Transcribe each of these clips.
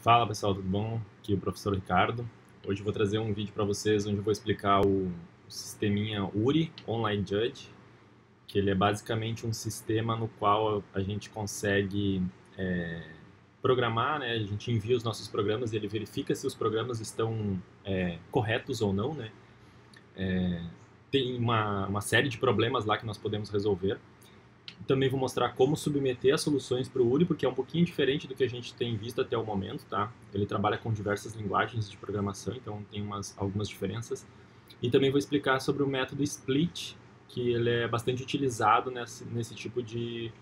Fala pessoal, tudo bom? Aqui é o professor Ricardo. Hoje eu vou trazer um vídeo para vocês onde eu vou explicar o sisteminha URI Online Judge, que ele é basicamente um sistema no qual a gente consegue programar, né? A gente envia os nossos programas e ele verifica se os programas estão corretos ou não, né? Tem uma série de problemas lá que nós podemos resolver. Também vou mostrar como submeter as soluções para o URI, porque é um pouquinho diferente do que a gente tem visto até o momento, tá? Ele trabalha com diversas linguagens de programação, então tem algumas diferenças. E também vou explicar sobre o método split, que ele é bastante utilizado nesse tipo de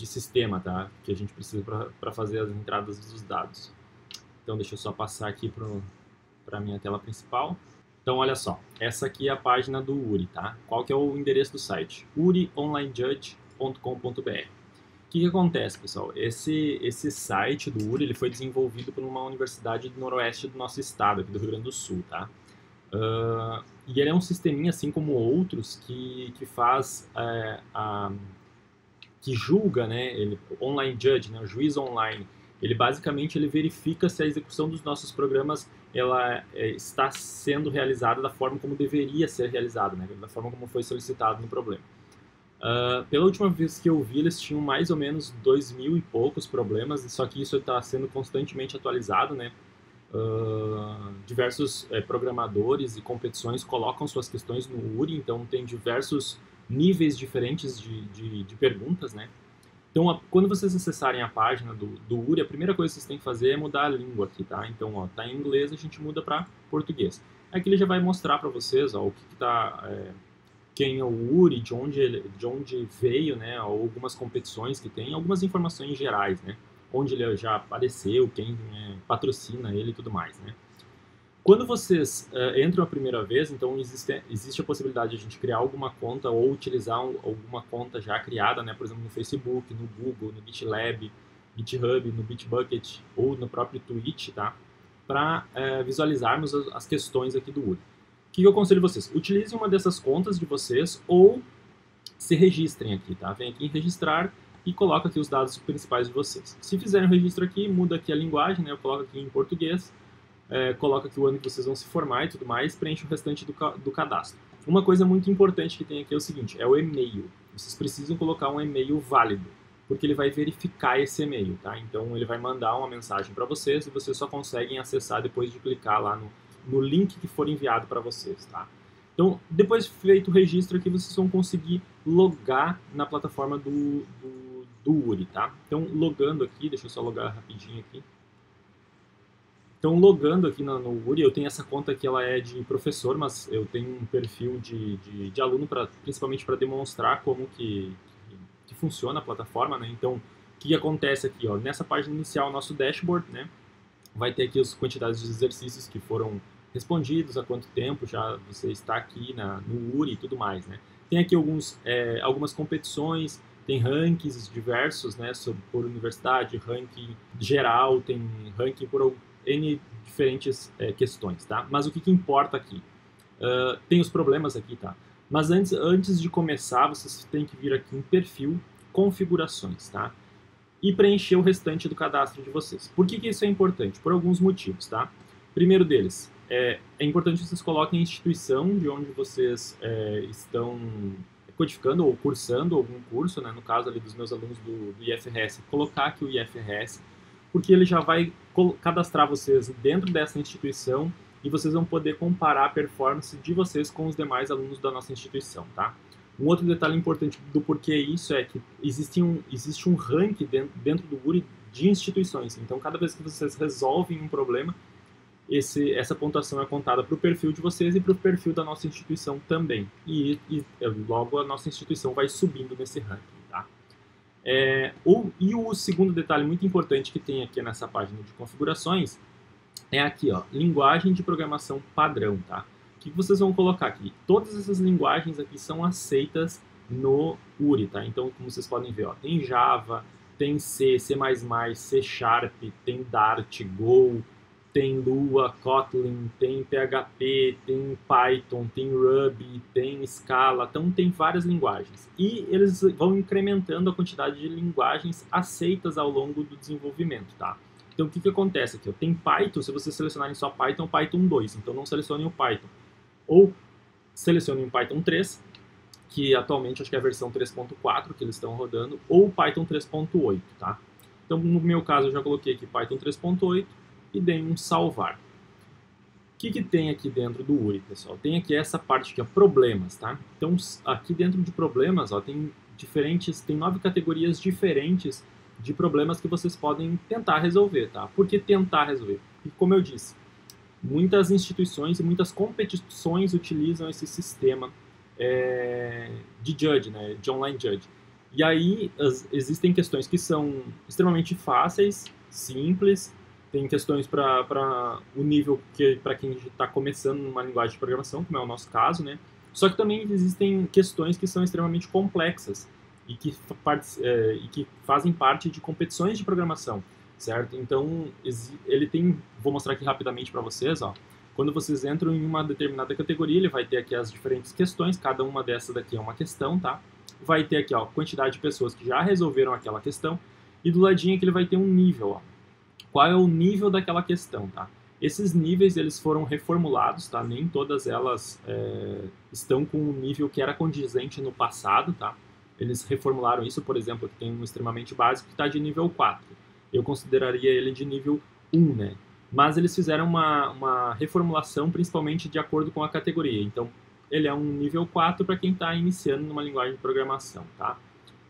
sistema, tá? Que a gente precisa para fazer as entradas dos dados. Então deixa eu só passar aqui para a minha tela principal. Então olha só, essa aqui é a página do URI, tá? Qual que é o endereço do site? urionlinejudge.com.br. O que acontece, pessoal? Esse site do URI ele foi desenvolvido por uma universidade do noroeste do nosso estado, aqui do Rio Grande do Sul, tá? E ele é um sisteminha, assim como outros, que faz que julga, né? Ele, online judge, né? O juiz online. Ele basicamente ele verifica se a execução dos nossos programas ela está sendo realizada da forma como deveria ser realizada, né? Da forma como foi solicitado no problema. Pela última vez que eu vi, eles tinham mais ou menos 2.000 e poucos problemas, só que isso está sendo constantemente atualizado, né? Diversos programadores e competições colocam suas questões no URI, então tem diversos níveis diferentes de perguntas, né? Então, quando vocês acessarem a página do URI, a primeira coisa que vocês têm que fazer é mudar a língua aqui, tá? Então, ó, tá em inglês, a gente muda para português. Aqui ele já vai mostrar para vocês, ó, o que tá, quem é o URI, de onde veio, né? Algumas competições que tem, algumas informações gerais, né? Onde ele já apareceu, quem patrocina ele e tudo mais, né? Quando vocês entram a primeira vez, então existe a possibilidade de a gente criar alguma conta ou utilizar alguma conta já criada, né, por exemplo, no Facebook, no Google, no GitLab, GitHub, no Bitbucket ou no próprio Twitch, tá? Para visualizarmos as questões aqui do URI. O que eu aconselho vocês? Utilizem uma dessas contas de vocês ou se registrem aqui, tá? Vem aqui em registrar e coloca aqui os dados principais de vocês. Se fizerem o registro aqui, muda aqui a linguagem, né? Eu coloco aqui em português. Coloca aqui o ano que vocês vão se formar e tudo mais, preenche o restante do cadastro. Uma coisa muito importante que tem aqui é o seguinte, é o e-mail. Vocês precisam colocar um e-mail válido, porque ele vai verificar esse e-mail, tá? Então ele vai mandar uma mensagem para vocês e vocês só conseguem acessar depois de clicar lá no link que for enviado para vocês, tá? Então, depois de feito o registro aqui, vocês vão conseguir logar na plataforma do URI, tá? Então, logando aqui, deixa eu só logar rapidinho aqui. Então, logando aqui no URI, eu tenho essa conta que ela é de professor, mas eu tenho um perfil de aluno, principalmente para demonstrar como que funciona a plataforma, né? Então, o que acontece aqui, ó? Nessa página inicial, nosso dashboard, né? Vai ter aqui as quantidades de exercícios que foram respondidos, há quanto tempo já você está aqui no URI e tudo mais, né? Tem aqui algumas competições, tem rankings diversos, né? Por universidade, ranking geral, tem ranking por N diferentes questões, tá? Mas o que importa aqui? Tem os problemas aqui, tá? Mas antes de começar, vocês têm que vir aqui em perfil, configurações, tá? E preencher o restante do cadastro de vocês. Por que isso é importante? Por alguns motivos, tá? Primeiro deles, é importante que vocês coloquem a instituição de onde vocês estão codificando ou cursando algum curso, né? No caso ali dos meus alunos do IFRS, colocar aqui o IFRS, porque ele já vai cadastrar vocês dentro dessa instituição e vocês vão poder comparar a performance de vocês com os demais alunos da nossa instituição, tá? Um outro detalhe importante do porquê isso é que existe um ranking dentro do URI de instituições. Então, cada vez que vocês resolvem um problema, essa pontuação é contada para o perfil de vocês e para o perfil da nossa instituição também. E logo a nossa instituição vai subindo nesse ranking, tá? E o segundo detalhe muito importante que tem aqui nessa página de configurações é aqui, ó, linguagem de programação padrão, tá? O que vocês vão colocar aqui? Todas essas linguagens aqui são aceitas no URI, tá? Então, como vocês podem ver, ó, tem Java, tem C, C++, C Sharp, tem Dart, Go, tem Lua, Kotlin, tem PHP, tem Python, tem Ruby, tem Scala, então tem várias linguagens. E eles vão incrementando a quantidade de linguagens aceitas ao longo do desenvolvimento, tá? Então, o que acontece aqui? Tem Python, se vocês selecionarem só Python, Python 2, então não selecionem o Python. Ou selecionem o Python 3, que atualmente acho que é a versão 3.4 que eles estão rodando, ou o Python 3.8, tá? Então, no meu caso, eu já coloquei aqui Python 3.8 e dei um salvar. O que tem aqui dentro do URI, pessoal? Tem aqui essa parte que é problemas, tá? Então, aqui dentro de problemas, ó, tem 9 categorias diferentes de problemas que vocês podem tentar resolver, tá? Por que tentar resolver? Porque, como eu disse, muitas instituições e muitas competições utilizam esse sistema de judge, né? De online judge. E aí existem questões que são extremamente fáceis, simples, tem questões para o nível que para quem está começando numa linguagem de programação, como é o nosso caso, né? Só que também existem questões que são extremamente complexas e que fazem parte de competições de programação, certo? Então, ele tem, vou mostrar aqui rapidamente para vocês, ó. Quando vocês entram em uma determinada categoria, ele vai ter aqui as diferentes questões, cada uma dessas daqui é uma questão, tá? Vai ter aqui, ó, quantidade de pessoas que já resolveram aquela questão, e do ladinho aqui ele vai ter um nível, ó. Qual é o nível daquela questão, tá? Esses níveis, eles foram reformulados, tá? Nem todas elas estão com um nível que era condizente no passado, tá? Eles reformularam isso, por exemplo, aqui tem um extremamente básico que está de nível 4. Eu consideraria ele de nível 1, né? Mas eles fizeram uma reformulação principalmente de acordo com a categoria. Então, ele é um nível 4 para quem está iniciando numa linguagem de programação, tá?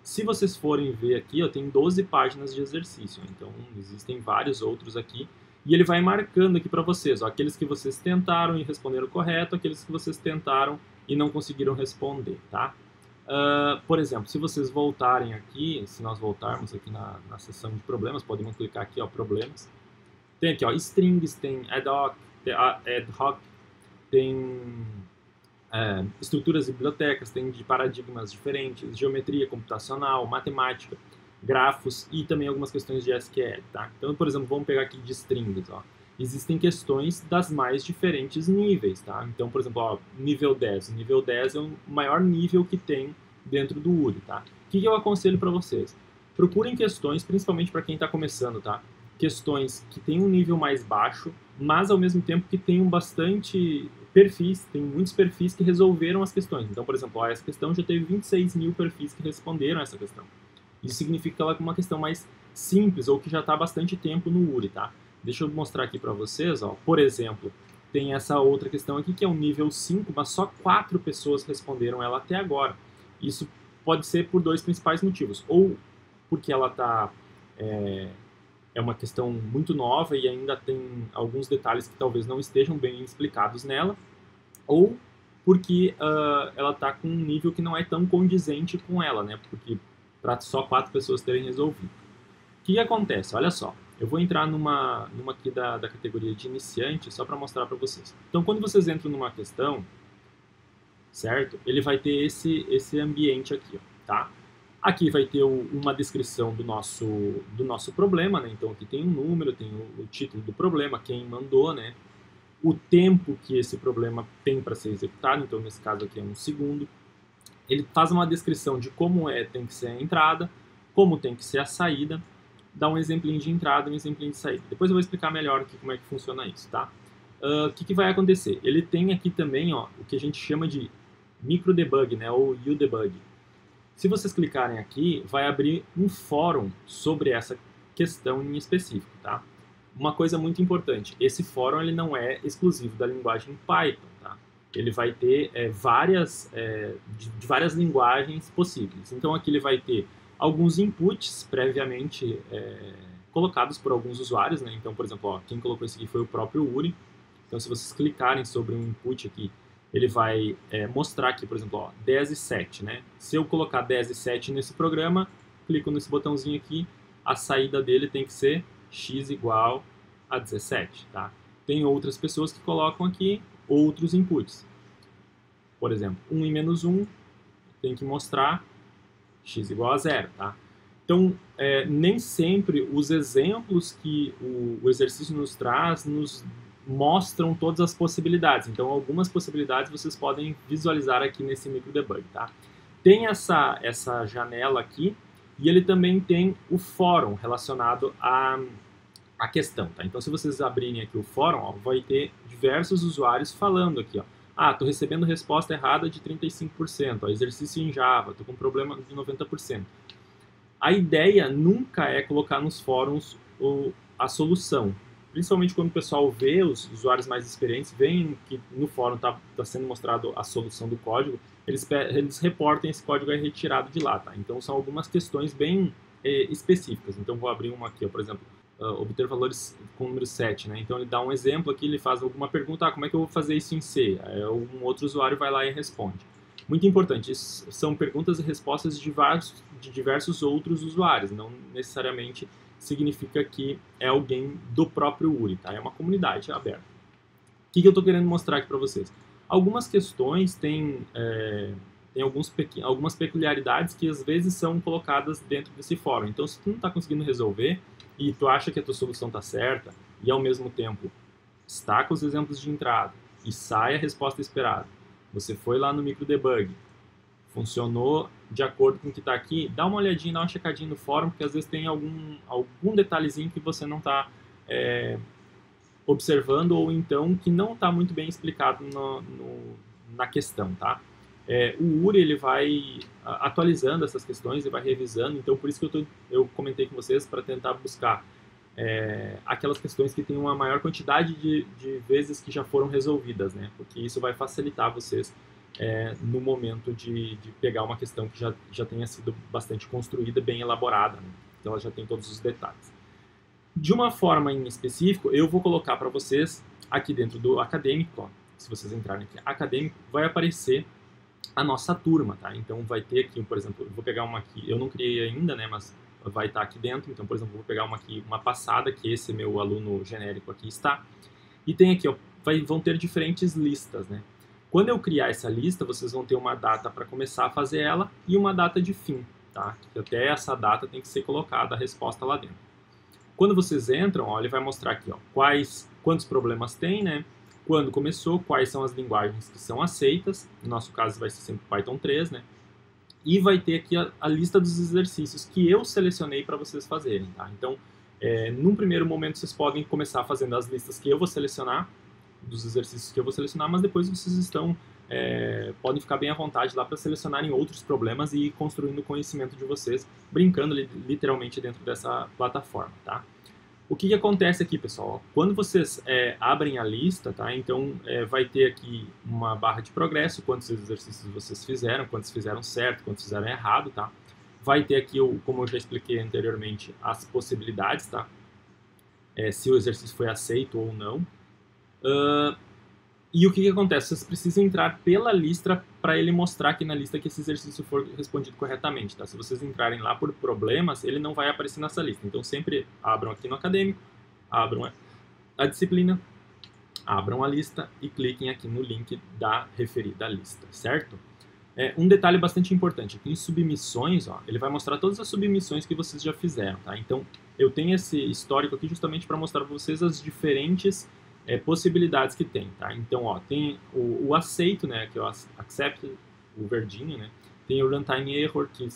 Se vocês forem ver aqui, eu tenho 12 páginas de exercício, então existem vários outros aqui, e ele vai marcando aqui para vocês, ó, aqueles que vocês tentaram e responderam correto, aqueles que vocês tentaram e não conseguiram responder, tá? Por exemplo, se vocês voltarem aqui, se nós voltarmos aqui na seção de problemas, podemos clicar aqui, ó, problemas. Tem aqui, ó, strings, tem ad hoc, tem estruturas e bibliotecas, tem de paradigmas diferentes, geometria computacional, matemática, grafos e também algumas questões de SQL, tá? Então, por exemplo, vamos pegar aqui de strings, ó. Existem questões das mais diferentes níveis, tá? Então, por exemplo, ó, nível 10. O nível 10 é o maior nível que tem dentro do URI, tá? O que eu aconselho para vocês? Procurem questões, principalmente para quem está começando, tá? Questões que têm um nível mais baixo, mas ao mesmo tempo que tenham bastante perfis, tem muitos perfis que resolveram as questões. Então, por exemplo, ó, essa questão já teve 26 mil perfis que responderam essa questão. Isso significa que ela é uma questão mais simples ou que já está há bastante tempo no URI, tá? Deixa eu mostrar aqui para vocês, ó. Por exemplo, tem essa outra questão aqui que é um nível 5, mas só 4 pessoas responderam ela até agora. Isso pode ser por dois principais motivos. Ou porque ela está... é uma questão muito nova e ainda tem alguns detalhes que talvez não estejam bem explicados nela, ou porque ela está com um nível que não é tão condizente com ela, né? Porque para só 4 pessoas terem resolvido. O que acontece? Olha só, eu vou entrar numa aqui da categoria de iniciante só para mostrar para vocês. Então, quando vocês entram numa questão, certo? Ele vai ter esse ambiente aqui, ó, tá? Aqui vai ter uma descrição do nosso problema, né? Então aqui tem um número, tem o título do problema, quem mandou, né? O tempo que esse problema tem para ser executado, então nesse caso aqui é 1 segundo. Ele faz uma descrição de como tem que ser a entrada, como tem que ser a saída, dá um exemplinho de entrada e um exemplinho de saída. Depois eu vou explicar melhor aqui como é que funciona isso, tá? O que vai acontecer? Ele tem aqui também, ó, o que a gente chama de micro debug, né? Ou UDebug. Se vocês clicarem aqui, vai abrir um fórum sobre essa questão em específico, tá? Uma coisa muito importante, esse fórum ele não é exclusivo da linguagem Python, tá? Ele vai ter várias linguagens possíveis. Então aqui ele vai ter alguns inputs previamente colocados por alguns usuários, né? Então, por exemplo, ó, quem colocou isso aqui foi o próprio URI. Então, se vocês clicarem sobre um input aqui, ele vai mostrar aqui, por exemplo, ó, 10 e 7, né? Se eu colocar 10 e 7 nesse programa, clico nesse botãozinho aqui, a saída dele tem que ser x igual a 17, tá? Tem outras pessoas que colocam aqui outros inputs. Por exemplo, 1 e menos 1 tem que mostrar x igual a 0, tá? Então, nem sempre os exemplos que o exercício nos traz nos mostram todas as possibilidades. Então, algumas possibilidades vocês podem visualizar aqui nesse micro debug, tá? Tem essa janela aqui e ele também tem o fórum relacionado a a questão, tá? Então, se vocês abrirem aqui o fórum, ó, vai ter diversos usuários falando aqui, ó. Ah, tô recebendo resposta errada de 35%, ó, exercício em Java, tô com problema de 90%. A ideia nunca é colocar nos fóruns a solução. Principalmente quando o pessoal vê, os usuários mais experientes, veem que no fórum está sendo mostrado a solução do código, eles reportam esse código é retirado de lá, tá? Então são algumas questões bem específicas. Então vou abrir uma aqui, ó, por exemplo, obter valores com o número 7, né? Então ele dá um exemplo aqui, ele faz alguma pergunta, como é que eu vou fazer isso em C? Aí um outro usuário vai lá e responde. Muito importante, são perguntas e respostas de diversos outros usuários, não necessariamente significa que é alguém do próprio URI, tá? É uma comunidade aberta. O que eu estou querendo mostrar aqui para vocês? Algumas questões têm algumas peculiaridades que às vezes são colocadas dentro desse fórum. Então, se tu não está conseguindo resolver e tu acha que a tua solução está certa e ao mesmo tempo destaca os exemplos de entrada e sai a resposta esperada, você foi lá no micro debug, funcionou de acordo com o que está aqui, dá uma olhadinha, dá uma checadinha no fórum, porque às vezes tem algum detalhezinho que você não está observando ou então que não está muito bem explicado na questão, tá? O URI ele vai atualizando essas questões e vai revisando, então por isso que eu comentei com vocês para tentar buscar aquelas questões que têm uma maior quantidade de vezes que já foram resolvidas, né? Porque isso vai facilitar vocês no momento de pegar uma questão que já tenha sido bastante construída, bem elaborada, né? Então ela já tem todos os detalhes. De uma forma em específico, eu vou colocar para vocês aqui dentro do acadêmico, ó, se vocês entrarem aqui, acadêmico, vai aparecer a nossa turma, tá? Então vai ter aqui, por exemplo, eu vou pegar uma aqui, eu não criei ainda, né, mas vai estar aqui dentro, então, por exemplo, eu vou pegar uma aqui, uma passada, que esse meu aluno genérico aqui está, e tem aqui, ó, vão ter diferentes listas, né? Quando eu criar essa lista, vocês vão ter uma data para começar a fazer ela e uma data de fim, tá? Que até essa data tem que ser colocada a resposta lá dentro. Quando vocês entram, ó, ele vai mostrar aqui, ó, quantos problemas tem, né? Quando começou, quais são as linguagens que são aceitas, no nosso caso vai ser sempre Python 3, né? E vai ter aqui a lista dos exercícios que eu selecionei para vocês fazerem, tá? Então, num primeiro momento, vocês podem começar fazendo as listas que eu vou selecionar, dos exercícios que eu vou selecionar, mas depois vocês podem ficar bem à vontade lá para selecionarem outros problemas e ir construindo o conhecimento de vocês, brincando literalmente dentro dessa plataforma, tá? O que acontece aqui, pessoal? Quando vocês abrem a lista, tá? Então vai ter aqui uma barra de progresso, quantos exercícios vocês fizeram, quantos fizeram certo, quantos fizeram errado, tá? Vai ter aqui, como eu já expliquei anteriormente, as possibilidades, tá? Se o exercício foi aceito ou não. E o que acontece? Vocês precisam entrar pela lista para ele mostrar aqui na lista que esse exercício for respondido corretamente, tá? Se vocês entrarem lá por problemas, ele não vai aparecer nessa lista. Então sempre abram aqui no acadêmico, abram a disciplina, abram a lista e cliquem aqui no link da referida lista, certo? Um detalhe bastante importante, aqui em submissões, ó, ele vai mostrar todas as submissões que vocês já fizeram, tá? Então eu tenho esse histórico aqui justamente para mostrar para vocês as diferentes possibilidades que tem, tá? Então, ó, tem o aceito, né, que é o accept, o verdinho, né? Tem o runtime error, que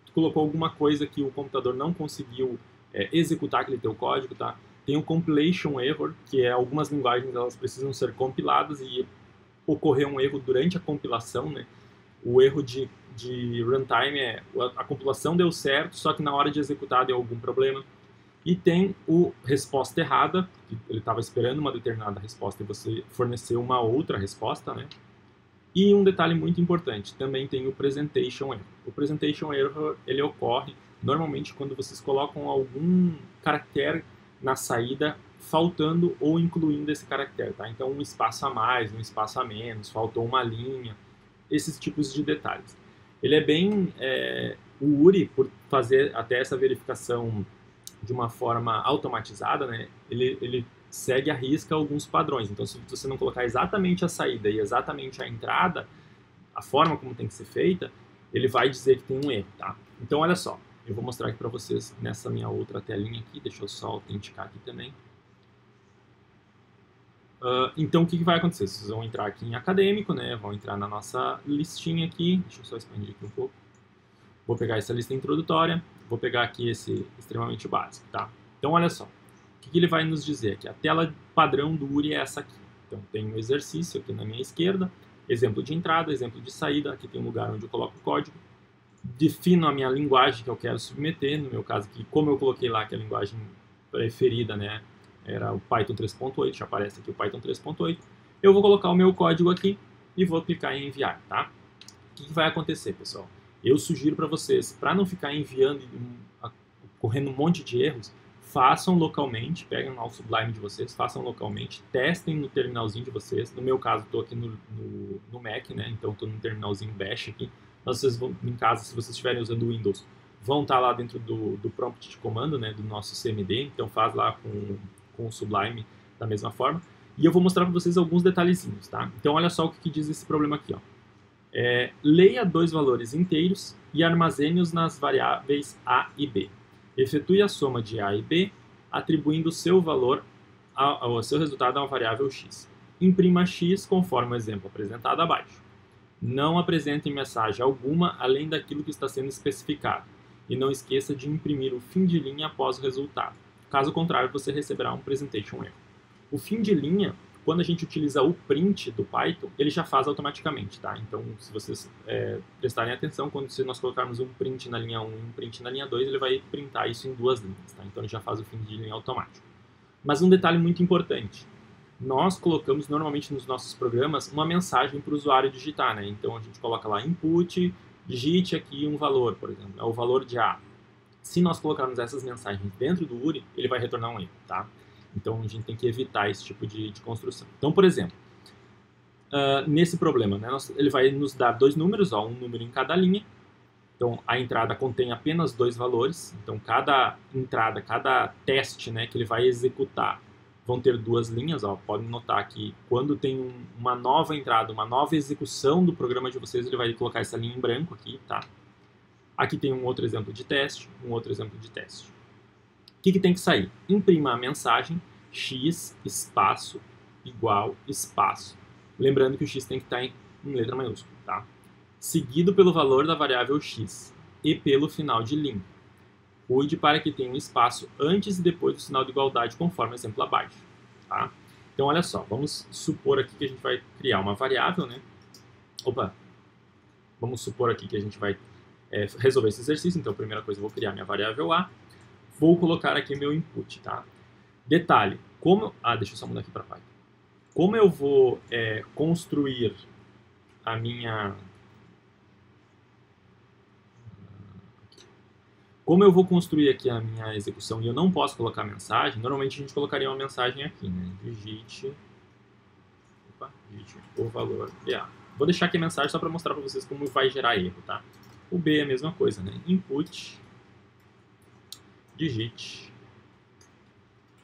tu colocou alguma coisa que o computador não conseguiu executar aquele teu código, tá? Tem o compilation error, que é algumas linguagens elas precisam ser compiladas e ocorrer um erro durante a compilação, né? O erro de runtime a compilação deu certo, só que na hora de executar deu algum problema. E tem o resposta errada, que ele estava esperando uma determinada resposta e você forneceu uma outra resposta, né? E um detalhe muito importante, também tem o presentation error. O presentation error, ele ocorre normalmente quando vocês colocam algum caractere na saída faltando ou incluindo esse caractere, tá? Então um espaço a mais, um espaço a menos, faltou uma linha, esses tipos de detalhes. Ele é bem... o URI, por fazer até essa verificação de uma forma automatizada, né, ele segue à risca alguns padrões. Então, se você não colocar exatamente a saída e exatamente a entrada, a forma como tem que ser feita, ele vai dizer que tem um erro, tá? Então, olha só, eu vou mostrar aqui para vocês nessa minha outra telinha aqui, deixa eu só autenticar aqui também. Então, o que vai acontecer? Vocês vão entrar aqui em acadêmico, né, vão entrar na nossa listinha aqui, deixa eu só expandir aqui um pouco. Vou pegar essa lista introdutória, vou pegar aqui esse extremamente básico, tá? Então, olha só, o que ele vai nos dizer aqui? A tela padrão do URI é essa aqui. Então, tem um exercício aqui na minha esquerda, exemplo de entrada, exemplo de saída, aqui tem um lugar onde eu coloco o código, defino a minha linguagem que eu quero submeter, no meu caso aqui, como eu coloquei lá que a linguagem preferida, né, era o Python 3.8, já aparece aqui o Python 3.8, eu vou colocar o meu código aqui e vou clicar em enviar, tá? O que vai acontecer, pessoal? Eu sugiro para vocês, para não ficar enviando, correndo um monte de erros, façam localmente, peguem lá o Sublime de vocês, façam localmente, testem no terminalzinho de vocês. No meu caso, estou aqui no Mac, né? Então estou no terminalzinho Bash aqui. Mas vocês vão, em casa, se vocês estiverem usando o Windows, vão estar lá dentro do prompt de comando, né? Do nosso CMD. Então faz lá com o Sublime da mesma forma. E eu vou mostrar para vocês alguns detalhezinhos, tá? Então olha só o que diz esse problema aqui, ó. Leia dois valores inteiros e armazene-os nas variáveis A e B. Efetue a soma de A e B, atribuindo o seu valor ao seu resultado a uma variável x. Imprima x conforme o exemplo apresentado abaixo. Não apresente mensagem alguma além daquilo que está sendo especificado. E não esqueça de imprimir o fim de linha após o resultado. Caso contrário, você receberá um presentation erro. O fim de linha, quando a gente utiliza o print do Python, ele já faz automaticamente, tá? Então, se vocês prestarem atenção, se nós colocarmos um print na linha 1 e um print na linha 2, ele vai printar isso em duas linhas, tá? Então, ele já faz o fim de linha automático. Mas um detalhe muito importante, nós colocamos normalmente nos nossos programas uma mensagem para o usuário digitar, né? Então, a gente coloca lá input, digite aqui um valor, por exemplo, é o valor de A. Se nós colocarmos essas mensagens dentro do URI, ele vai retornar um erro, tá? Então, a gente tem que evitar esse tipo de construção. Então, por exemplo, nesse problema, né, ele vai nos dar dois números, ó, um número em cada linha. Então, a entrada contém apenas dois valores. Então, cada entrada, cada teste, né, que ele vai executar vão ter duas linhas. Ó. Podem notar que quando tem uma nova entrada, uma nova execução do programa de vocês, ele vai colocar essa linha em branco aqui, tá? Aqui tem um outro exemplo de teste, um outro exemplo de teste. O que tem que sair? Imprima a mensagem x espaço igual espaço. Lembrando que o x tem que estar em letra maiúscula, tá? Seguido pelo valor da variável x e pelo final de linha. Cuide para que tenha um espaço antes e depois do sinal de igualdade, conforme o exemplo abaixo, tá? Então, olha só, vamos supor aqui que a gente vai criar uma variável, né? Opa! Vamos supor aqui que a gente vai resolver esse exercício. Então, a primeira coisa, eu vou criar minha variável A. Vou colocar aqui meu input, tá? Detalhe, deixa eu só mudar aqui para Python. Como eu vou construir a minha... Como eu vou construir aqui a minha execução e eu não posso colocar mensagem, normalmente a gente colocaria uma mensagem aqui, né? Digite o valor BA. Vou deixar aqui a mensagem só para mostrar para vocês como vai gerar erro, tá? O B é a mesma coisa, né? Input, digite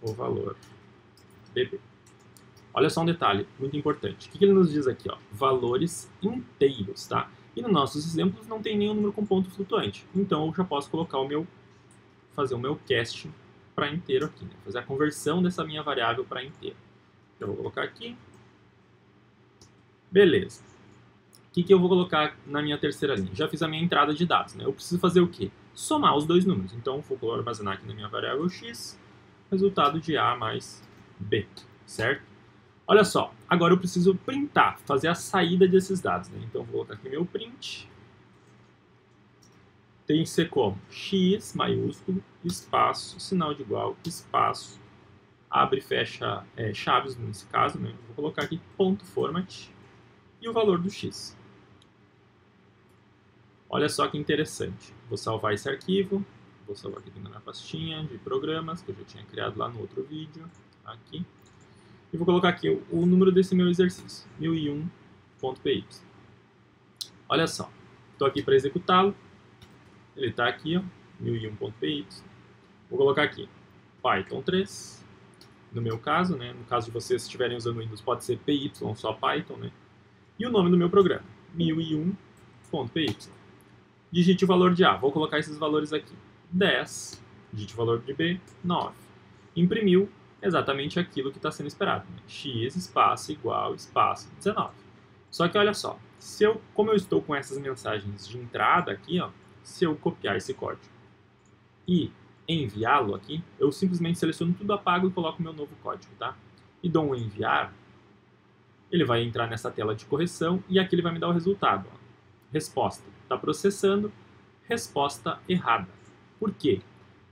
o valor BB. Olha só um detalhe muito importante. O que ele nos diz aqui? Ó? Valores inteiros, tá? E nos nossos exemplos não tem nenhum número com ponto flutuante. Então eu já posso colocar fazer o meu casting para inteiro aqui, né? Fazer a conversão dessa minha variável para inteiro. Eu vou colocar aqui. Beleza. O que eu vou colocar na minha terceira linha? Já fiz a minha entrada de dados, né? Eu preciso fazer o quê? Somar os dois números. Então, vou armazenar aqui na minha variável x, resultado de A mais B, certo? Olha só, agora eu preciso printar, fazer a saída desses dados, né? Então, vou colocar aqui meu print. Tem que ser como? X maiúsculo, espaço, sinal de igual, espaço, abre e fecha chaves, nesse caso, né? Vou colocar aqui ponto format e o valor do x. Olha só que interessante. Vou salvar esse arquivo. Vou salvar aqui na minha pastinha de programas, que eu já tinha criado lá no outro vídeo. Aqui. E vou colocar aqui o número desse meu exercício. 1001.py. Olha só. Estou aqui para executá-lo. Ele está aqui, ó. 1001.py. Vou colocar aqui Python 3. No meu caso, né? No caso de vocês se estiverem usando Windows, pode ser py, só Python, né? E o nome do meu programa. 1001.py. Digite o valor de A. Vou colocar esses valores aqui. 10. Digite o valor de B. 9. Imprimiu exatamente aquilo que está sendo esperado. Né? X espaço igual espaço 19. Só que olha só. Como eu estou com essas mensagens de entrada aqui, ó, se eu copiar esse código e enviá-lo aqui, eu simplesmente seleciono tudo, apago e coloco o meu novo código, tá? E dou um enviar, ele vai entrar nessa tela de correção e aqui ele vai me dar o resultado. Ó. Resposta, está processando, resposta errada. Por quê?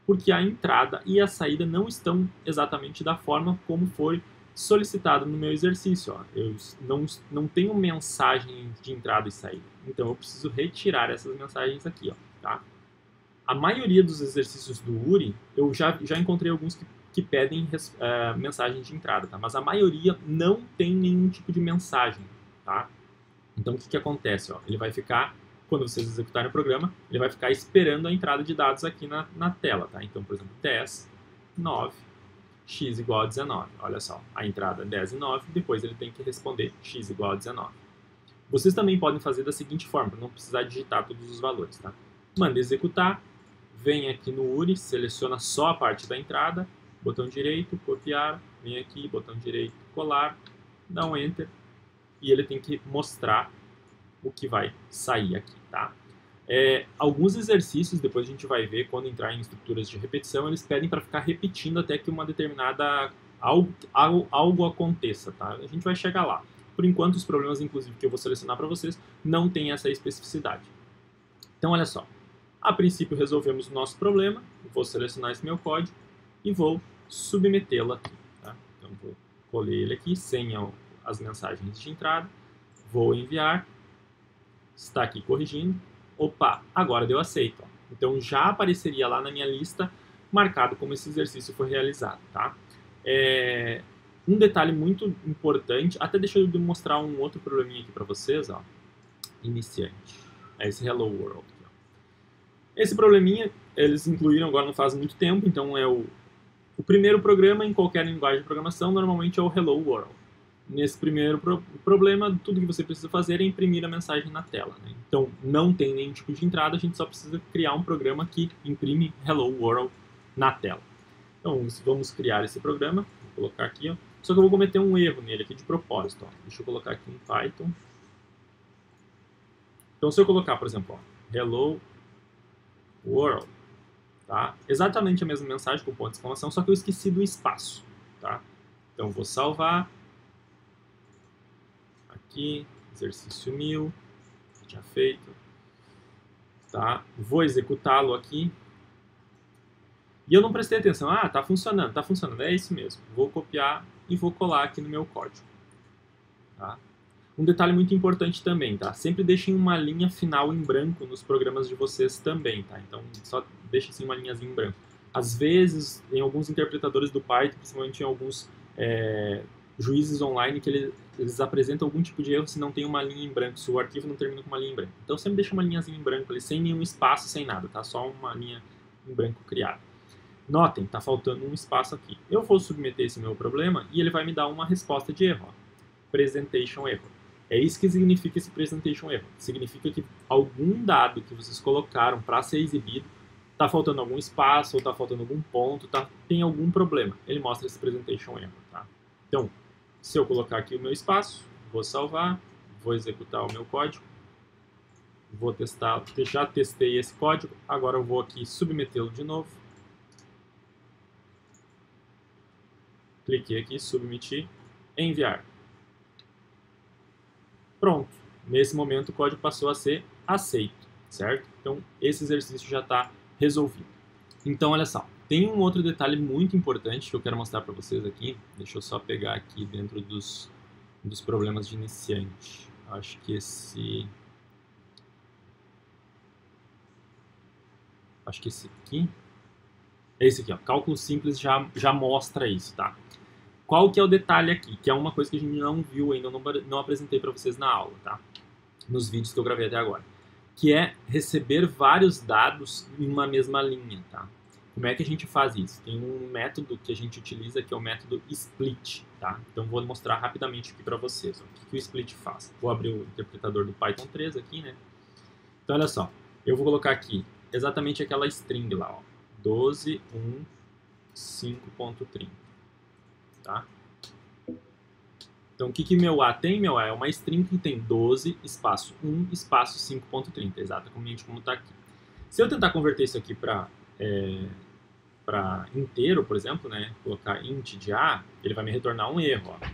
Porque a entrada e a saída não estão exatamente da forma como foi solicitado no meu exercício. Ó. Eu não tenho mensagem de entrada e saída, então eu preciso retirar essas mensagens aqui. Ó, tá? A maioria dos exercícios do URI, eu já encontrei alguns que pedem mensagem de entrada, tá? Mas a maioria não tem nenhum tipo de mensagem. Tá? Então o que acontece? Ó? Ele vai ficar, quando vocês executarem o programa, ele vai ficar esperando a entrada de dados aqui na tela. Tá? Então, por exemplo, 10, 9, x igual a 19. Olha só, a entrada é 10 e 9, depois ele tem que responder x igual a 19. Vocês também podem fazer da seguinte forma, para não precisar digitar todos os valores. Tá? Manda executar, vem aqui no URI, seleciona só a parte da entrada, botão direito, copiar, vem aqui, botão direito, colar, dá um Enter, e ele tem que mostrar o que vai sair aqui, tá? Alguns exercícios, depois a gente vai ver, quando entrar em estruturas de repetição, eles pedem para ficar repetindo até que uma determinada algo aconteça, tá? A gente vai chegar lá. Por enquanto, os problemas, inclusive, que eu vou selecionar para vocês, não tem essa especificidade. Então, olha só. A princípio, resolvemos o nosso problema. Vou selecionar esse meu código e vou submetê-lo aqui, tá? Então, vou colher ele aqui, sem as mensagens de entrada. Vou enviar. Está aqui corrigindo. Opa, agora deu aceito. Ó. Então já apareceria lá na minha lista marcado como esse exercício foi realizado. Tá? Um detalhe muito importante, até deixa eu mostrar um outro probleminha aqui para vocês. Ó. Iniciante. É esse Hello World. Aqui, ó. Esse probleminha eles incluíram agora não faz muito tempo, então é o primeiro programa em qualquer linguagem de programação normalmente é o Hello World. Nesse primeiro problema, tudo que você precisa fazer é imprimir a mensagem na tela. Né? Então, não tem nenhum tipo de entrada, a gente só precisa criar um programa que imprime Hello World na tela. Então, vamos criar esse programa, vou colocar aqui, ó. Só que eu vou cometer um erro nele aqui de propósito. Ó. Deixa eu colocar aqui em Python. Então, se eu colocar, por exemplo, ó, Hello World, tá? Exatamente a mesma mensagem com ponto de exclamação, só que eu esqueci do espaço. Tá? Então, vou salvar. Aqui, exercício 1000, já feito, tá? Vou executá-lo aqui, e eu não prestei atenção, tá funcionando, é isso mesmo, vou copiar e vou colar aqui no meu código, tá? Um detalhe muito importante também, tá? Sempre deixem uma linha final em branco nos programas de vocês também, tá? Então, só deixem assim uma linhazinha em branco. Às vezes, em alguns interpretadores do Python, principalmente em alguns juízes online, que eles apresentam algum tipo de erro se não tem uma linha em branco, se o arquivo não termina com uma linha em branco. Então sempre deixa uma linhazinha em branco ali, sem nenhum espaço, sem nada, tá? Só uma linha em branco criada. Notem, tá faltando um espaço aqui. Eu vou submeter esse meu problema e ele vai me dar uma resposta de erro. Ó. Presentation error. É isso que significa esse presentation error. Significa que algum dado que vocês colocaram para ser exibido tá faltando algum espaço, ou tá faltando algum ponto, tem algum problema. Ele mostra esse presentation error, tá? Então, se eu colocar aqui o meu espaço, vou salvar, vou executar o meu código, vou testar, já testei esse código, agora eu vou aqui submetê-lo de novo. Cliquei aqui, submeter, enviar. Pronto, nesse momento o código passou a ser aceito, certo? Então, esse exercício já está resolvido. Então, olha só. Tem um outro detalhe muito importante que eu quero mostrar para vocês aqui. Deixa eu só pegar aqui dentro dos problemas de iniciante. Acho que esse aqui. Esse aqui, ó. Cálculo simples já mostra isso, tá? Qual que é o detalhe aqui? Que é uma coisa que a gente não viu ainda, eu não apresentei para vocês na aula, tá? Nos vídeos que eu gravei até agora. Que é receber vários dados em uma mesma linha, tá? Como é que a gente faz isso? Tem um método que a gente utiliza que é o método split, tá? Então vou mostrar rapidamente aqui para vocês. Ó, o que o split faz? Vou abrir o interpretador do Python 3 aqui, né? Então olha só, eu vou colocar aqui exatamente aquela string lá, ó, 12.1.5.30, tá? Então o que meu A tem? Meu A é uma string que tem 12, espaço 1, espaço 5.30, exatamente como está aqui. Se eu tentar converter isso aqui para para inteiro, por exemplo, né, colocar int de A, ele vai me retornar um erro. Ó.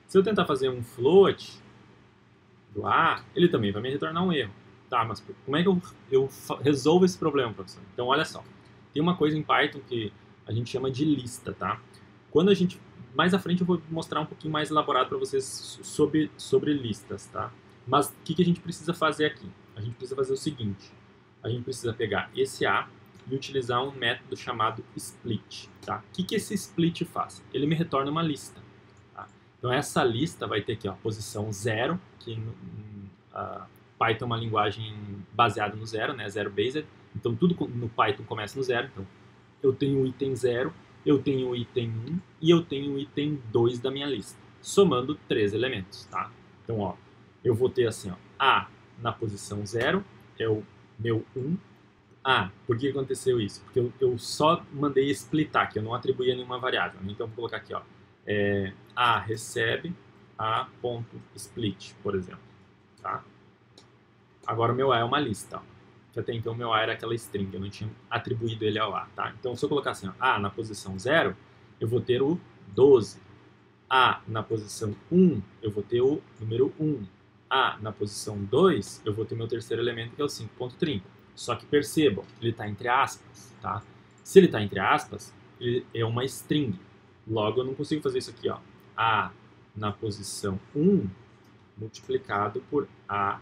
Se eu tentar fazer um float do A, ele também vai me retornar um erro. Tá, mas como é que eu resolvo esse problema, professor? Então, olha só. Tem uma coisa em Python que a gente chama de lista, tá? Quando a gente... Mais à frente eu vou mostrar um pouquinho mais elaborado para vocês sobre listas, tá? Mas o que a gente precisa fazer aqui? A gente precisa fazer o seguinte. A gente precisa pegar esse A e utilizar um método chamado split, tá? O que esse split faz? Ele me retorna uma lista. Tá? Então, essa lista vai ter aqui, ó, posição 0, que Python é uma linguagem baseada no zero, né? Zero based. Então, tudo no Python começa no zero. Então, eu tenho o item 0, eu tenho o item 1 e eu tenho o item 2 da minha lista, somando 3 elementos, tá? Então, ó, eu vou ter assim, ó, A na posição 0 é o meu 1. Por que aconteceu isso? Porque eu só mandei splitar, que eu não atribuía nenhuma variável. Então, vou colocar aqui, ó, A recebe A.split, por exemplo, tá? Agora o meu A é uma lista, ó. Que até então o meu A era aquela string, eu não tinha atribuído ele ao A, tá? Então, se eu colocar assim, ó, A na posição 0, eu vou ter o 12. A na posição 1, eu vou ter o número 1. A na posição 2, eu vou ter meu terceiro elemento, que é o 5.30. Só que percebam, ele está entre aspas, tá? Se ele está entre aspas, ele é uma string. Logo, eu não consigo fazer isso aqui, ó. A na posição 1 multiplicado por A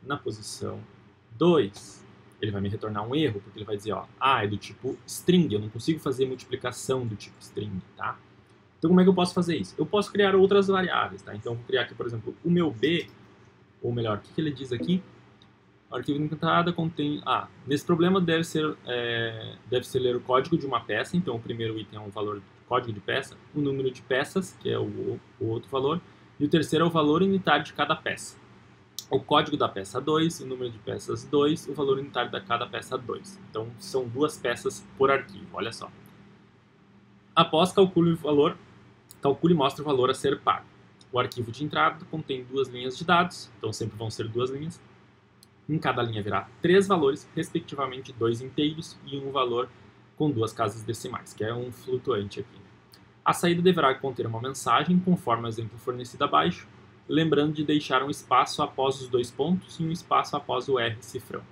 na posição 2. Ele vai me retornar um erro, porque ele vai dizer, ó, é do tipo string, eu não consigo fazer multiplicação do tipo string, tá? Então, como é que eu posso fazer isso? Eu posso criar outras variáveis, tá? Então, eu vou criar aqui, por exemplo, o meu B, ou melhor, o que ele diz aqui? O arquivo de entrada contém... nesse problema deve ser ler o código de uma peça, então o primeiro item é um valor código de peça, o número de peças, que é o outro valor, e o terceiro é o valor unitário de cada peça. O código da peça 2, o número de peças 2, o valor unitário de cada peça 2. Então, são 2 peças por arquivo, olha só. Após calcule e mostre o valor a ser pago. O arquivo de entrada contém 2 linhas de dados, então sempre vão ser 2 linhas. Em cada linha haverá 3 valores, respectivamente 2 inteiros e um valor com 2 casas decimais, que é um flutuante aqui. A saída deverá conter uma mensagem, conforme o exemplo fornecido abaixo, lembrando de deixar um espaço após os 2 pontos e um espaço após o R cifrão.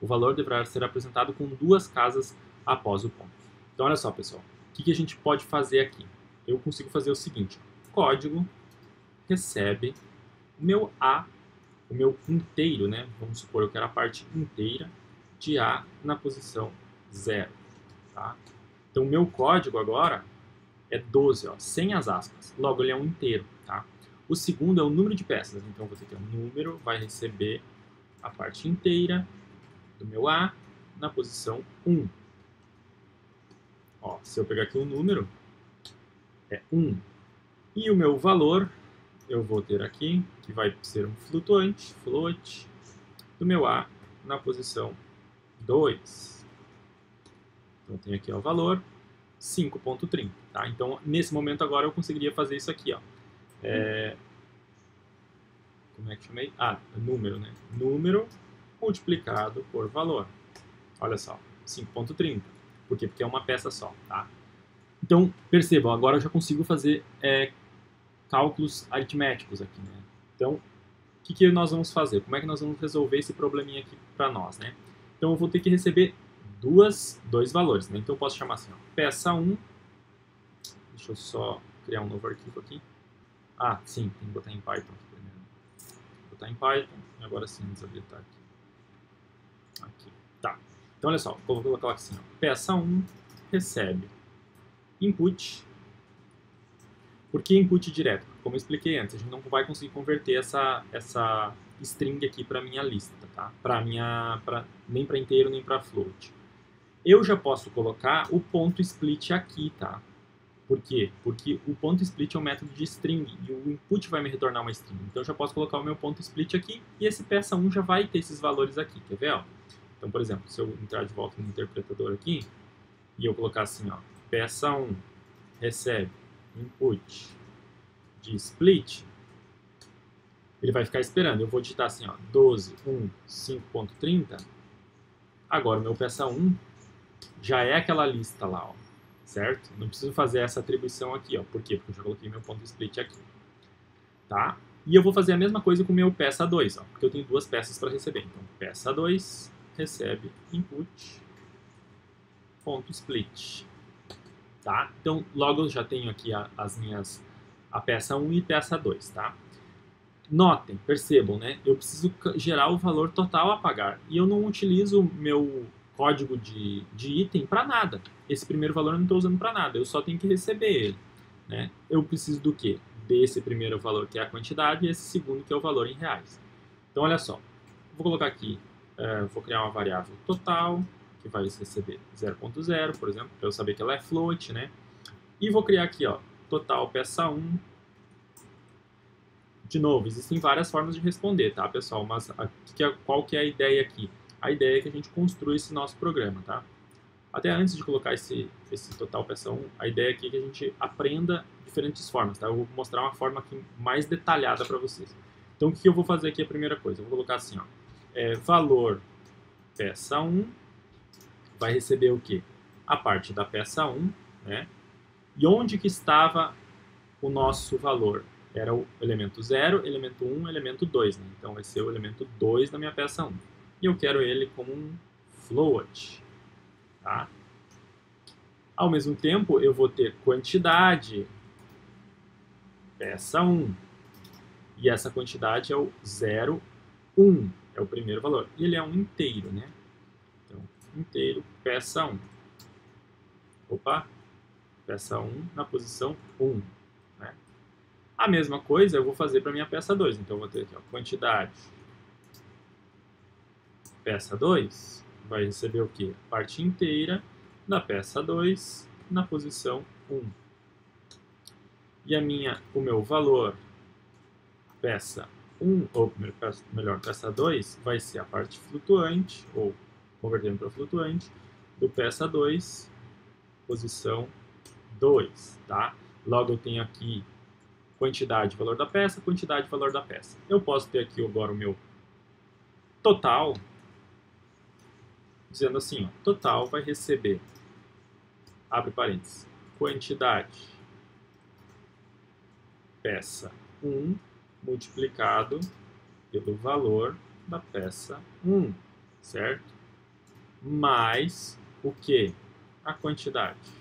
O valor deverá ser apresentado com 2 casas após o ponto. Então, olha só, pessoal. O que a gente pode fazer aqui? Eu consigo fazer o seguinte. Código recebe o meu A, o meu inteiro, né? Vamos supor que eu quero a parte inteira de A na posição 0. Tá? Então, o meu código agora é 12, ó, sem as aspas. Logo, ele é um inteiro. Tá? O segundo é o número de peças. Então, você tem um número, vai receber a parte inteira do meu A na posição 1. Ó, se eu pegar aqui o número, é 1. E o meu valor, eu vou ter aqui, que vai ser um flutuante, float, do meu A na posição 2. Então, tem aqui ó, o valor, 5.30. Tá? Então, nesse momento agora, eu conseguiria fazer isso aqui. Ó. Como é que chamei? Número, né? Número multiplicado por valor. Olha só, 5.30. Por quê? Porque é uma peça só, tá? Então, percebam, agora eu já consigo fazer cálculos aritméticos aqui, né? Então, o que nós vamos fazer? Como é que nós vamos resolver esse probleminha aqui para nós, né? Então, eu vou ter que receber dois valores, né? Então, eu posso chamar assim, ó, peça 1. Deixa eu só criar um novo arquivo aqui. Sim, tem que botar em Python aqui primeiro. Vou botar em Python e agora sim desabilitar aqui. Tá. Então, olha só, vou colocar assim, ó, peça 1 recebe input. Por que input direto? Como eu expliquei antes, a gente não vai conseguir converter essa string aqui para minha lista, tá? Nem para inteiro, nem para float. Eu já posso colocar o ponto split aqui, tá? Por quê? Porque o ponto split é um método de string e o input vai me retornar uma string. Então eu já posso colocar o meu ponto split aqui e esse peça 1 já vai ter esses valores aqui, quer ver? Ó? Então, por exemplo, se eu entrar de volta no interpretador aqui e eu colocar assim, ó, peça 1 recebe input de split, ele vai ficar esperando. Eu vou digitar assim, ó, 12, 1, 5.30. Agora o meu peça 1 já é aquela lista lá, ó. certo? Não preciso fazer essa atribuição aqui, ó. Por quê? Porque eu já coloquei meu ponto split aqui, tá? E eu vou fazer a mesma coisa com o meu peça 2, ó, porque eu tenho duas peças para receber. Então, peça 2 recebe input ponto split, tá? Então, logo eu já tenho aqui a peça 1 e peça 2, tá? Notem, percebam, né? Eu preciso gerar o valor total a pagar. E eu não utilizo o meu código de item para nada. Esse primeiro valor eu não estou usando para nada. Eu só tenho que receber ele, né? Eu preciso do quê? Desse primeiro valor, que é a quantidade, e esse segundo, que é o valor em reais. Então, olha só. Vou colocar aqui, vou criar uma variável total, que vai receber 0.0, por exemplo, para eu saber que ela é float, né? E vou criar aqui, ó, total peça 1. De novo, existem várias formas de responder, tá, pessoal? Mas qual que é a ideia aqui? A ideia é que a gente construa esse nosso programa, tá? Até antes de colocar esse total peça 1, a ideia aqui é que a gente aprenda diferentes formas, tá? Eu vou mostrar uma forma aqui mais detalhada para vocês. Então, o que eu vou fazer aqui a primeira coisa? Eu vou colocar assim, ó, valor peça 1 vai receber o quê? A parte da peça 1, né? E onde que estava o nosso valor? Era o elemento 0, elemento 1, elemento 2. Né? Então, vai ser o elemento 2 da minha peça 1. E eu quero ele como um float. Tá? Ao mesmo tempo, eu vou ter quantidade, peça 1. E essa quantidade é o 0, 1. É o primeiro valor. E ele é um inteiro, né? Então, inteiro, peça 1. Opa! Peça 1 na posição 1. Né? A mesma coisa eu vou fazer para a minha peça 2. Então, eu vou ter aqui, ó, quantidade, peça 2, vai receber o quê? Parte inteira da peça 2 na posição 1. E o meu valor, peça 1, ou melhor, peça 2, vai ser a parte flutuante, ou convertendo para flutuante, do peça 2, posição 2, tá? Logo eu tenho aqui quantidade, valor da peça, quantidade, valor da peça. Eu posso ter aqui agora o meu total, dizendo assim, ó, total vai receber, abre parênteses, quantidade, peça 1 multiplicado pelo valor da peça 1, certo? Mais o que? A quantidade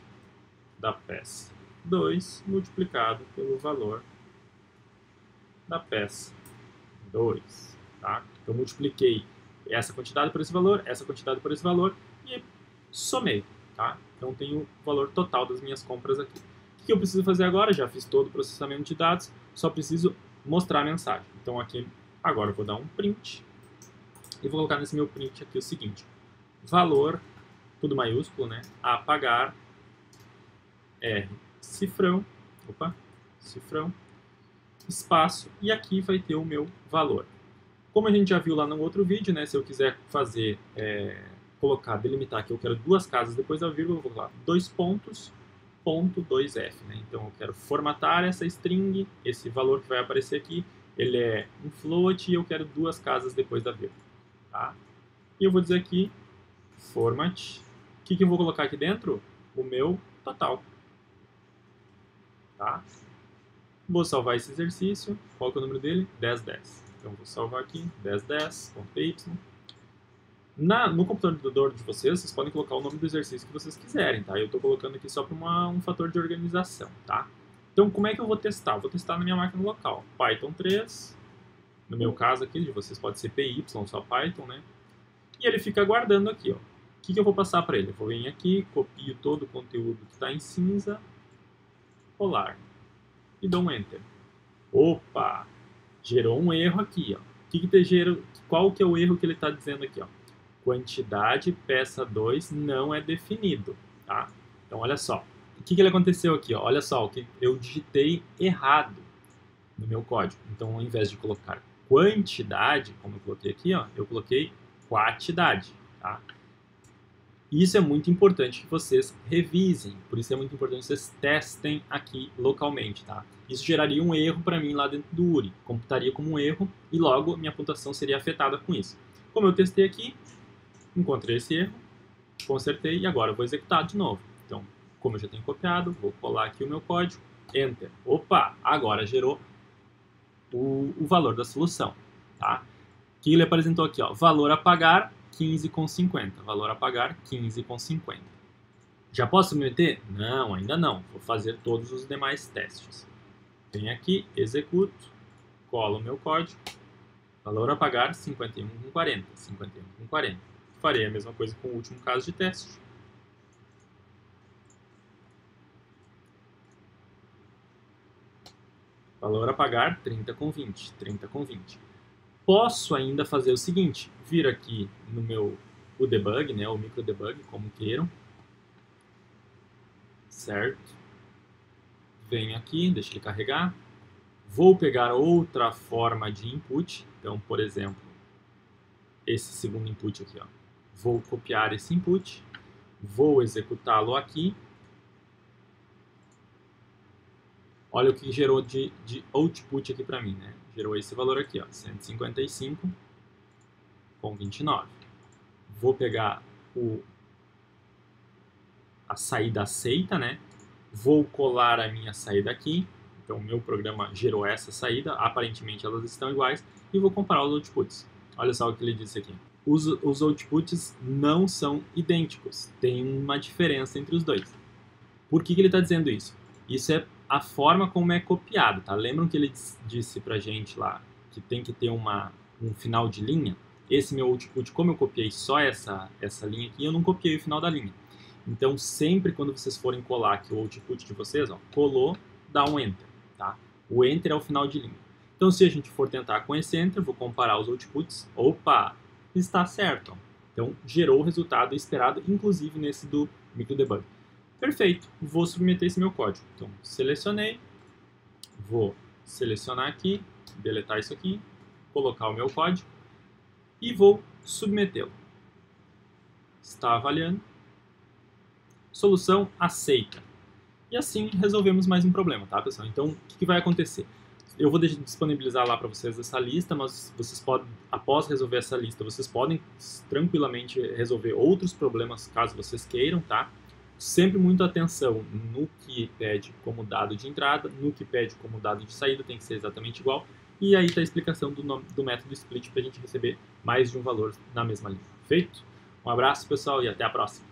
da peça 2 multiplicado pelo valor da peça 2, tá? Eu multipliquei essa quantidade por esse valor, essa quantidade por esse valor e somei, tá? Então tenho o valor total das minhas compras aqui. O que eu preciso fazer agora? Já fiz todo o processamento de dados, só preciso mostrar a mensagem. Então aqui, agora eu vou dar um print e vou colocar nesse meu print aqui o seguinte: valor, tudo maiúsculo, né? A pagar, R, cifrão, cifrão, espaço, e aqui vai ter o meu valor. Como a gente já viu lá no outro vídeo, né, se eu quiser fazer, delimitar aqui, eu quero duas casas depois da vírgula, eu vou colocar 2 pontos, ponto 2f. Né? Então eu quero formatar essa string, esse valor que vai aparecer aqui, ele é um float e eu quero duas casas depois da vírgula. Tá? E eu vou dizer aqui, format, o que eu vou colocar aqui dentro? O meu total. Tá? Vou salvar esse exercício, qual que é o número dele? 1010. Então, vou salvar aqui, 1010.py. No computador de vocês podem colocar o nome do exercício que vocês quiserem, tá? Eu estou colocando aqui só para um fator de organização, tá? Então, como é que eu vou testar? Vou testar na minha máquina local. Python 3, no meu caso aqui, de vocês pode ser PY, só Python, né? E ele fica aguardando aqui, ó. O que eu vou passar para ele? Eu vou vir aqui, copio todo o conteúdo que está em cinza, colar, e dou um Enter. Opa! Gerou um erro aqui, ó. Qual que é o erro que ele está dizendo aqui, ó? Quantidade peça 2 não é definido, tá? Então, olha só. O que ele aconteceu aqui, ó? Olha só, eu digitei errado no meu código. Então, ao invés de colocar quantidade, como eu coloquei aqui, ó, eu coloquei quantidade, tá? Isso é muito importante que vocês revisem, por isso é muito importante que vocês testem aqui localmente, tá? Isso geraria um erro para mim lá dentro do URI, computaria como um erro e logo minha pontuação seria afetada com isso. Como eu testei aqui, encontrei esse erro, consertei e agora eu vou executar de novo. Então, como eu já tenho copiado, vou colar aqui o meu código, Enter. Opa, agora gerou o valor da solução, tá? Que ele apresentou aqui, ó, valor a pagar 15,50, valor a pagar 15,50. Já posso submeter? Não, ainda não. Vou fazer todos os demais testes. Venho aqui, executo, colo o meu código, valor a pagar 51,40, 51,40. Farei a mesma coisa com o último caso de teste. Valor a pagar 30,20, 30,20. Posso ainda fazer o seguinte, vir aqui no meu o debug, né, o micro debug, como queiram, certo? Venho aqui, deixa ele carregar. Vou pegar outra forma de input, então, por exemplo, esse segundo input aqui, ó. Vou copiar esse input, vou executá-lo aqui. Olha o que gerou de output aqui para mim, né? Gerou esse valor aqui, ó, 155,29. Vou pegar a saída aceita, né? Vou colar a minha saída aqui. Então, o meu programa gerou essa saída. Aparentemente, elas estão iguais. E vou comparar os outputs. Olha só o que ele disse aqui. Os outputs não são idênticos. Tem uma diferença entre os dois. Por que ele está dizendo isso? Isso é a forma como é copiado, tá? Lembram que ele disse pra gente lá que tem que ter um final de linha? Esse meu output, como eu copiei só essa linha aqui, eu não copiei o final da linha. Então, sempre quando vocês forem colar aqui o output de vocês, ó, colou, dá um Enter, tá? O Enter é o final de linha. Então, se a gente for tentar com esse Enter, vou comparar os outputs. Opa, está certo. Ó. Então, gerou o resultado esperado, inclusive nesse do microdebug. Perfeito, vou submeter esse meu código. Então, selecionei, vou selecionar aqui, deletar isso aqui, colocar o meu código e vou submetê-lo. Está avaliando. Solução aceita. E assim resolvemos mais um problema, tá, pessoal? Então, o que vai acontecer? Eu vou disponibilizar lá para vocês essa lista, mas vocês podem, após resolver essa lista, vocês podem tranquilamente resolver outros problemas, caso vocês queiram, tá? Sempre muita atenção no que pede como dado de entrada, no que pede como dado de saída, tem que ser exatamente igual. E aí está a explicação do método split para a gente receber mais de um valor na mesma linha. Feito? Um abraço, pessoal, e até a próxima.